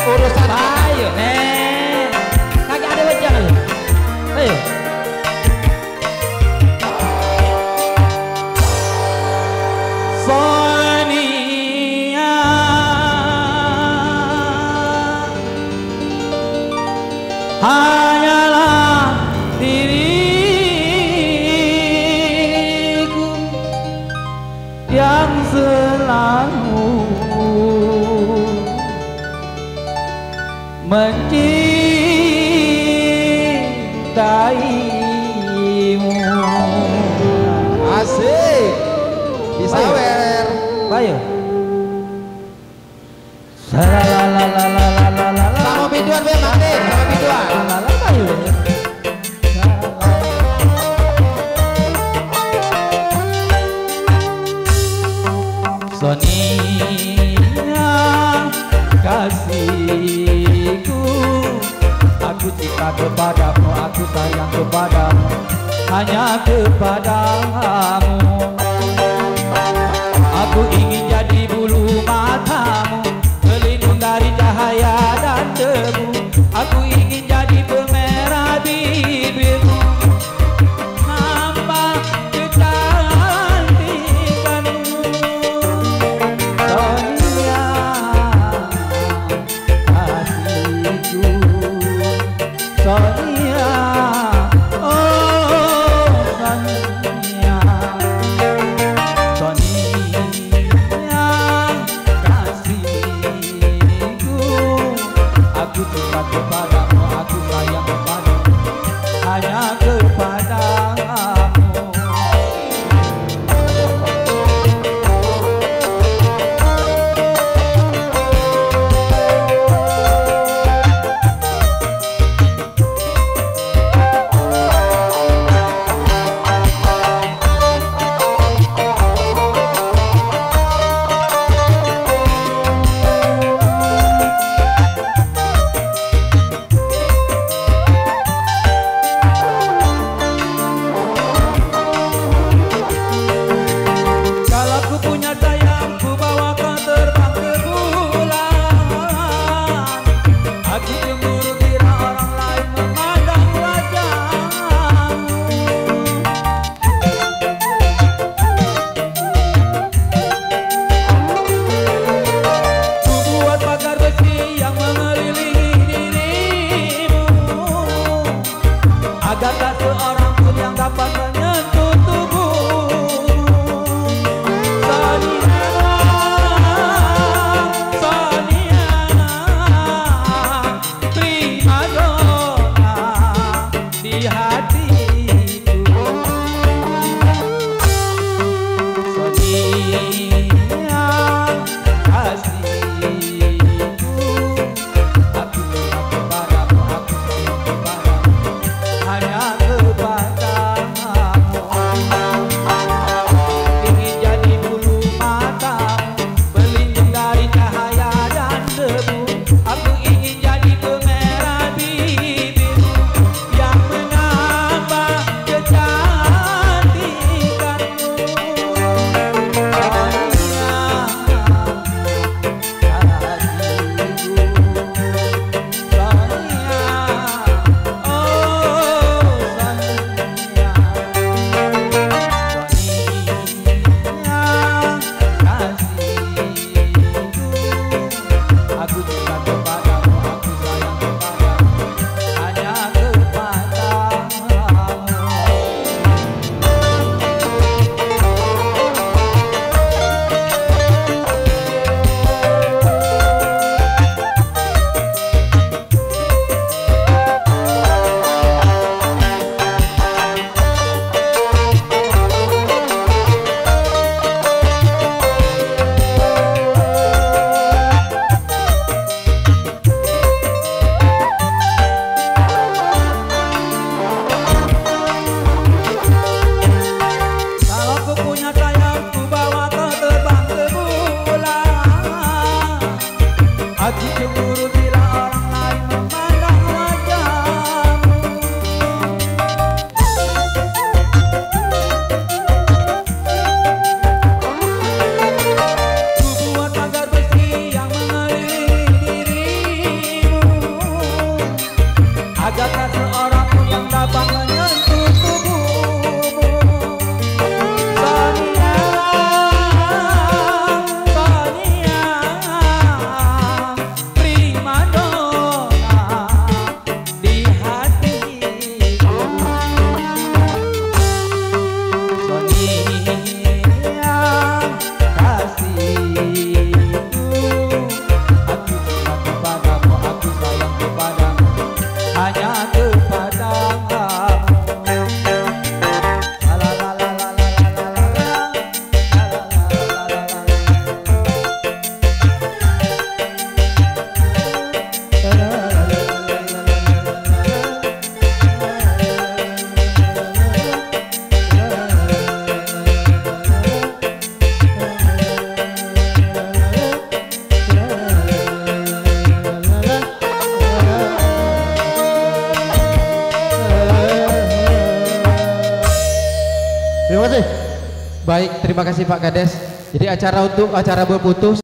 urusan ayo nen kagak ada wajah lu ayo Sonia hanyalah diriku yang selalu mencintaimu. asik disawer Bayo. Salalalalalalalala. sama biduan be mati sama biduan Bayo. Sonia kasihku, aku cinta kepadamu, aku sayang kepadamu, hanya kepadamu. Aku ingin jadi bulu matamu, pelindung dari cahaya dan debu. Aku ingin jadi pemerah bibirmu, nampak kecantikanmu. Sonia kasihku, Sonia, oh Sonia, Sonia kasihku, aku cinta kepadamu, aku sayang kepadamu, hanya kepadamu. Kalau ku punya sayang, ku bawa kau terbang ke bulan. Aku cemburu bila orang lain memandang wajahmu. Ku buat pagar besi yang mengelilingi dirimu, agar tak seorang pun yang dapat menyentuh tubuhmu. Sonia, Sonia, prima donna di hatiku. Sonia kasihku, aku cinta kepadamu, aku sayang kepadamu, hanya kepadamu. Ingin jadi bulu matamu, pelindung dari cahaya dan debu. Aku ingin jadi pemerah bibirmu yang menambah kecantikanmu. Baik, terima kasih Pak Kades. Jadi acara berputus